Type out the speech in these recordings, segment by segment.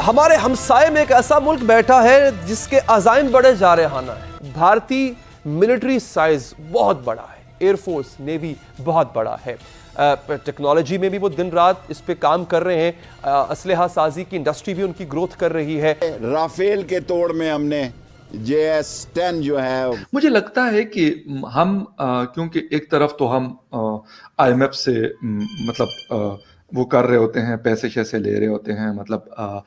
हमारे हमसाये में एक ऐसा मुल्क बैठा है जिसके अज़ाइम बड़े जारहाना है। भारतीय मिलिट्री साइज बहुत बड़ा है, एयरफोर्स नेवी बहुत बड़ा है, टेक्नोलॉजी में भी वो दिन रात इस पे काम कर रहे हैं, असलहा साजी की इंडस्ट्री भी उनकी ग्रोथ कर रही है। राफेल के तोड़ में हमने JS-10 जो है, मुझे लगता है कि हम क्योंकि एक तरफ तो हम IMF से मतलब वो कर रहे होते हैं, पैसे शैसे ले रहे होते हैं, मतलब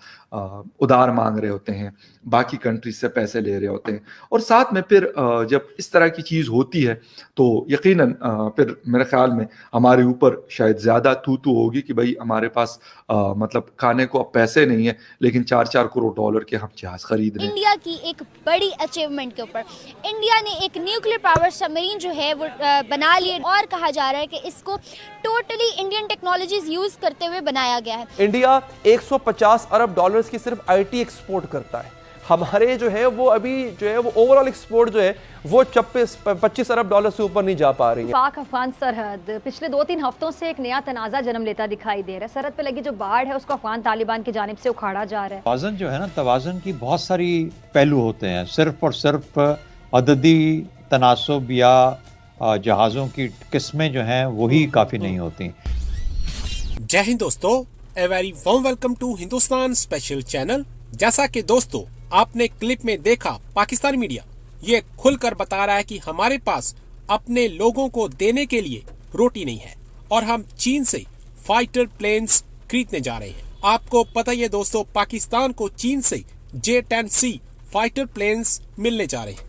उधार मांग रहे होते हैं, बाकी कंट्रीज से पैसे ले रहे होते हैं, और साथ में फिर जब इस तरह की चीज़ होती है तो यकीनन फिर मेरे ख्याल में हमारे ऊपर शायद ज़्यादा तू होगी कि भाई हमारे पास मतलब खाने को अब पैसे नहीं है, लेकिन 4-4 करोड़ डॉलर के हम जहाज खरीद रहे हैं। इंडिया की एक बड़ी अचीवमेंट के ऊपर इंडिया ने एक न्यूक्लियर पावर सबमरीन जो है वो बना लिए, और कहा जा रहा है कि इसको टोटली इंडियन टेक्नोलॉजीज यूज करते हुए बनाया गया है। इंडिया 150 अरब डॉलर्स की सिर्फ IT एक्सपोर्ट करता है। हमारे जो है वो अभी जो है वो ओवरऑल एक्सपोर्ट जो है वो 25 अरब डॉलर से ऊपर नहीं जा पा रही है। पाक अफगान सरहद पिछले 2-3 हफ्तों से एक नया तनाज़ा जन्म लेता दिखाई दे रहा है। सरहद पे लगी जो बाढ़ है उसको अफगान तालिबान की जानिब से उखाड़ा जा रहा है। तवाज़ुन जो है ना, तवाज़ुन की बहुत सारी पहलू होते हैं, सिर्फ और सिर्फ अददी तनासब या जहाज़ों की किस्में जो हैं वही काफ़ी नहीं होती। जय हिंद दोस्तों, a very warm welcome to Hindustan special channel. जैसा कि दोस्तों आपने क्लिप में देखा, पाकिस्तानी मीडिया ये खुलकर बता रहा है कि हमारे पास अपने लोगों को देने के लिए रोटी नहीं है और हम चीन से फाइटर प्लेन्स खरीदने जा रहे हैं। आपको पता ही है दोस्तों, पाकिस्तान को चीन से J-10C फाइटर प्लेन्स मिलने जा रहे हैं।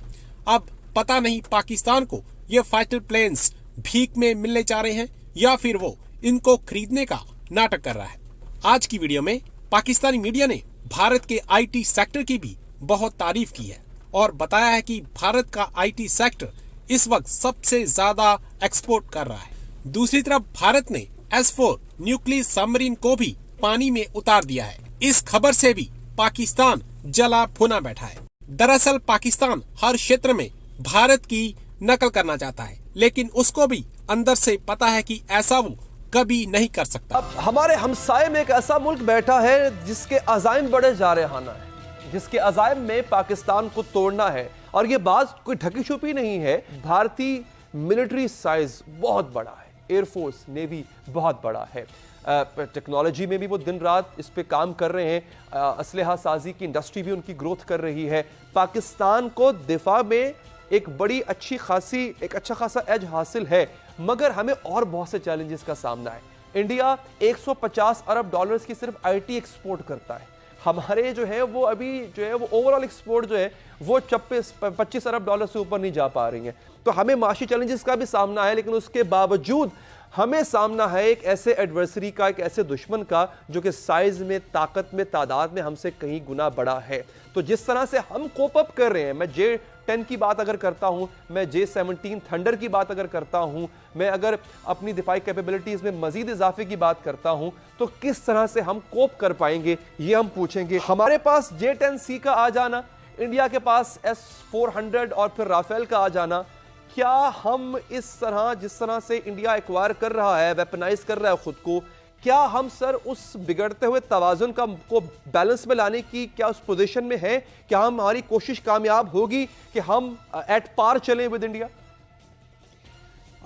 अब पता नहीं पाकिस्तान को ये फाइटर प्लेन्स भीख में मिलने जा रहे हैं या फिर वो इनको खरीदने का नाटक कर रहा है। आज की वीडियो में पाकिस्तानी मीडिया ने भारत के IT सेक्टर की भी बहुत तारीफ की है और बताया है कि भारत का IT सेक्टर इस वक्त सबसे ज्यादा एक्सपोर्ट कर रहा है। दूसरी तरफ भारत ने S-4 न्यूक्लियर सबमरीन को भी पानी में उतार दिया है। इस खबर से भी पाकिस्तान जला भुना बैठा है। दरअसल पाकिस्तान हर क्षेत्र में भारत की नकल करना चाहता है, लेकिन उसको भी अंदर से पता है कि ऐसा वो कभी नहीं कर सकता। अब हमारे हमसाये में एक ऐसा मुल्क बैठा है जिसके अज़ाइम बड़े जारहाना है, जिसके अज़ाइम में पाकिस्तान को तोड़ना है, और ये बात कोई ढकी छुपी नहीं है। भारतीय मिलिट्री साइज बहुत बड़ा है, एयरफोर्स नेवी बहुत बड़ा है, टेक्नोलॉजी में भी वो दिन रात इस पे काम कर रहे हैं, असलहा साजी की इंडस्ट्री भी उनकी ग्रोथ कर रही है। पाकिस्तान को दिफा में एक अच्छा खासा एज हासिल है, मगर हमें और बहुत से चैलेंजेस का सामना है। इंडिया 150 अरब डॉलर्स की सिर्फ IT एक्सपोर्ट करता है। हमारे जो है वो अभी जो है वो ओवरऑल एक्सपोर्ट जो है वो 25 अरब डॉलर से ऊपर नहीं जा पा रही है। तो हमें माशी चैलेंजेस का भी सामना है, लेकिन उसके बावजूद हमें सामना है एक ऐसे एडवर्सरी का, एक ऐसे दुश्मन का जो कि साइज में, ताकत में, तादाद में हमसे कहीं गुना बड़ा है। तो जिस तरह से हम कोप अप कर रहे हैं, मैं J-10 की बात अगर करता हूं, मैं J-17 थंडर की बात अगर करता हूं, मैं अगर अपनी दिफाई कैपेबिलिटीज में मजीद इजाफे की बात करता हूं, तो किस तरह से हम कोप कर पाएंगे ये हम पूछेंगे। हमारे पास J-10C का आ जाना, इंडिया के पास S-400 और फिर राफेल का आ जाना, क्या हम इस तरह जिस तरह से इंडिया एक्वायर कर रहा है, वेपनाइज कर रहा है खुद को, क्या हम सर उस बिगड़ते हुए तवाज़ुन को बैलेंस में लाने की क्या उस पोजीशन में है? क्या हमारी कोशिश कामयाब होगी कि हम एट पार चलें विद इंडिया?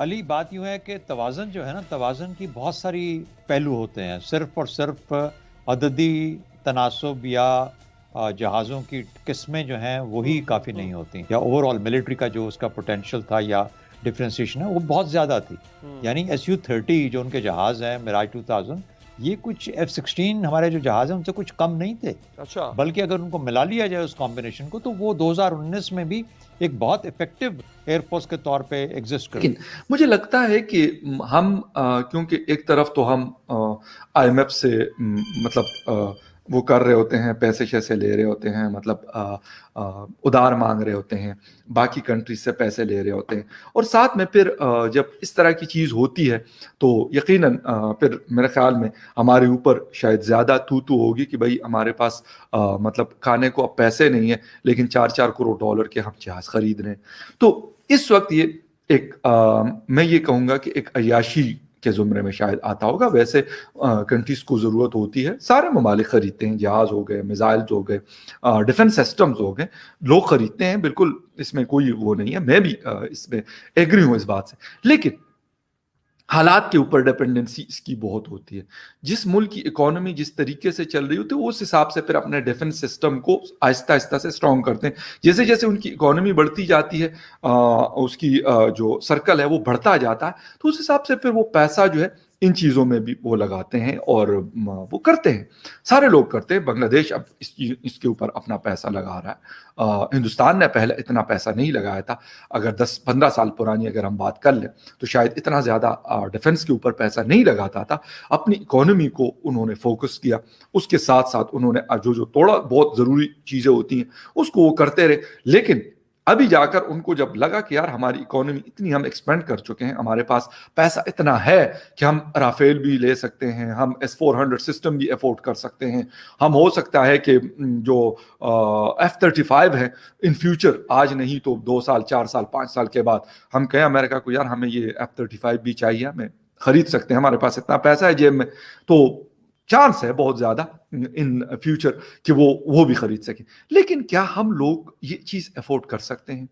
अली, बात यूं है कि तवाज़ुन जो है ना, तवाज़ुन की बहुत सारी पहलू होते हैं, सिर्फ और सिर्फ अददी तनासब या जहाज़ों की किस्में जो हैं वही काफ़ी नहीं होती, या ओवरऑल मिलिट्री का जो उसका पोटेंशियल था या डिफ्रेंसिएशन है वो बहुत ज़्यादा थी। यानी Su-30 जो उनके जहाज़ हैं, मिराज 2000, ये कुछ F-16 हमारे जो जहाज़ हैं उनसे कुछ कम नहीं थे। अच्छा, बल्कि अगर उनको मिला लिया जाए उस कॉम्बिनेशन को तो वो 2019 में भी एक बहुत इफेक्टिव एयरफोर्स के तौर पे एग्जिस्ट कर। लेकिन मुझे लगता है कि हम क्योंकि एक तरफ तो हम IMF से मतलब वो कर रहे होते हैं, पैसे शैसे ले रहे होते हैं, मतलब उधार मांग रहे होते हैं, बाकी कंट्रीज से पैसे ले रहे होते हैं, और साथ में फिर जब इस तरह की चीज़ होती है तो यकीनन फिर मेरे ख्याल में हमारे ऊपर शायद ज़्यादा तू होगी कि भाई हमारे पास मतलब खाने को अब पैसे नहीं है, लेकिन 4-4 करोड़ डॉलर के हम जहाज़ खरीद रहे हैं। तो इस वक्त ये एक मैं ये कहूँगा कि एक अय्याशी के ज़ुमरे में शायद आता होगा। वैसे कंट्रीज को ज़रूरत होती है, सारे ममालिक खरीदते हैं, जहाज़ हो गए, मिसाइल्स हो गए, डिफेंस सिस्टम्स हो गए, लोग खरीदते हैं, बिल्कुल इसमें कोई वो नहीं है, मैं भी इसमें एग्री हूँ इस बात से। लेकिन हालात के ऊपर डिपेंडेंसी इसकी बहुत होती है। जिस मुल्क की इकोनॉमी जिस तरीके से चल रही होती है, उस हिसाब से फिर अपने डिफेंस सिस्टम को आहिस्ता आहिस्ता से स्ट्रॉन्ग करते हैं। जैसे जैसे उनकी इकोनॉमी बढ़ती जाती है, उसकी जो सर्कल है वो बढ़ता जाता है, तो उस हिसाब से फिर वो पैसा जो है इन चीज़ों में भी वो लगाते हैं और वो करते हैं, सारे लोग करते हैं। बांग्लादेश अब इसके ऊपर अपना पैसा लगा रहा है। हिंदुस्तान ने पहले इतना पैसा नहीं लगाया था। अगर 10-15 साल पुरानी अगर हम बात कर लें तो शायद इतना ज़्यादा डिफेंस के ऊपर पैसा नहीं लगाता था। अपनी इकोनॉमी को उन्होंने फोकस किया, उसके साथ साथ उन्होंने जो थोड़ा बहुत ज़रूरी चीज़ें होती हैं उसको वो करते रहे। लेकिन अभी जाकर उनको जब लगा कि यार हमारी इकोनॉमी इतनी हम एक्सपेंड कर चुके हैं, हमारे पास पैसा इतना है कि हम राफेल भी ले सकते हैं, हम S-400 सिस्टम भी अफोर्ड कर सकते हैं, हम हो सकता है कि जो F-35 है इन फ्यूचर, आज नहीं तो 2 साल 4 साल 5 साल के बाद हम कहें अमेरिका को यार हमें ये F-35 भी चाहिए, हमें खरीद सकते हैं, हमारे पास इतना पैसा है जेब में, तो चांस है बहुत ज्यादा इन फ्यूचर कि वो भी खरीद सके। लेकिन क्या हम लोग ये चीज अफोर्ड कर सकते हैं?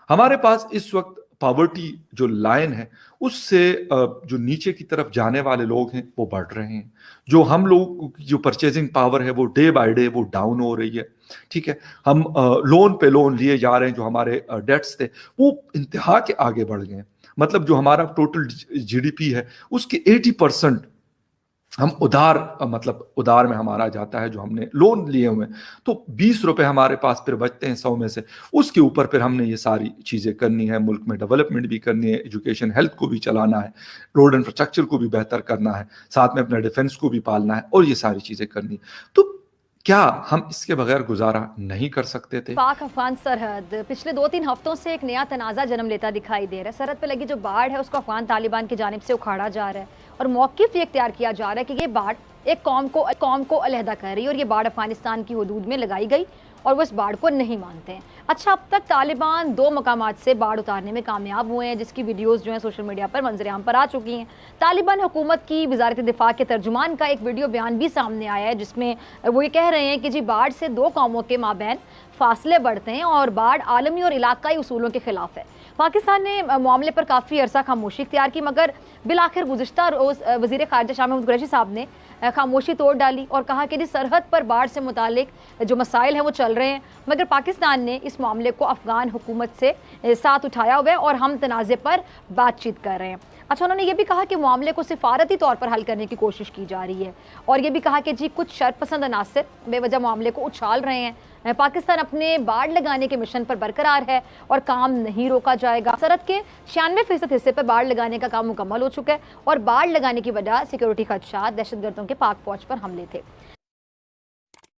हमारे पास इस वक्त पॉवर्टी जो लाइन है उससे जो नीचे की तरफ जाने वाले लोग हैं वो बढ़ रहे हैं। जो हम लोग की जो परचेजिंग पावर है वो डे बाय डे वो डाउन हो रही है। ठीक है, हम लोन पे लोन लिए जा रहे हैं, जो हमारे डेट्स थे वो इंतहा के आगे बढ़ गए हैं। मतलब जो हमारा टोटल GDP है उसके 80% हम उधार में हमारा जाता है, जो हमने लोन लिए हुए हैं। तो 20 रुपए हमारे पास फिर बचते हैं 100 में से, उसके ऊपर फिर हमने ये सारी चीज़ें करनी है, मुल्क में डेवलपमेंट भी करनी है, एजुकेशन हेल्थ को भी चलाना है, रोड इंफ्रास्ट्रक्चर को भी बेहतर करना है, साथ में अपने डिफेंस को भी पालना है, और ये सारी चीज़ें करनी है। तो क्या हम इसके बगैर गुजारा नहीं कर सकते थे? पाक अफगान सरहद पिछले 2-3 हफ्तों से एक नया तनाज़ा जन्म लेता दिखाई दे रहा है। सरहद पे लगी जो बाढ़ है उसको अफगान तालिबान की जानिब से उखाड़ा जा रहा है और मौक़िफ़ ये इख्तियार किया जा रहा है कि ये बाढ़ एक कौम को अलहदा कर रही है और ये बाढ़ अफगानिस्तान की हदूद में लगाई गई और वो इस बाढ़ को नहीं मानते हैं। अच्छा, अब तक तालिबान 2 मकामात से बाढ़ उतारने में कामयाब हुए हैं, जिसकी वीडियोस जो हैं सोशल मीडिया पर मंजर-ए-आम पर आ चुकी हैं। तालिबान हुकूमत की वज़ारत दिफा के तर्जुमान का एक वीडियो बयान भी सामने आया है, जिसमें वो ये कह रहे हैं कि जी बाढ़ से 2 कौमों के माबैन फासले बढ़ते हैं और बाढ़ आलमी और इलाकाई उसूलों के खिलाफ है। पाकिस्तान ने मामले पर काफ़ी अरसा खामोशी इख्तियार की, मगर बिलाखिर गुज़िश्ता रोज़ वज़ीर ख़ारिजा शाह महमूद कुरैशी साहब ने खामोशी तोड़ डाली और कहा कि जी सरहद पर बाढ़ से मुतालिक जो मसाइल हैं वो चल रहे हैं, मगर पाकिस्तान ने इस मामले को अफ़गान हुकूमत से साथ उठाया हुआ है और हम तनाज़े पर बातचीत कर रहे हैं। अच्छा, उन्होंने ये भी कहा कि मामले को सिफारती तौर पर हल करने की कोशिश की जा रही है और ये भी कहा कि जी कुछ शरपसंद अनासिर बेवजह मामले को उछाल रहे हैं। पाकिस्तान अपने बाढ़ लगाने के मिशन पर बरकरार है और काम नहीं रोका जाएगा। सरहद के 96% हिस्से पर बाढ़ लगाने का काम मुकम्मल हो चुका है और बाढ़ लगाने की वजह सिक्योरिटी खदशात, दहशतगर्दों के पाक फौज पर हमले थे।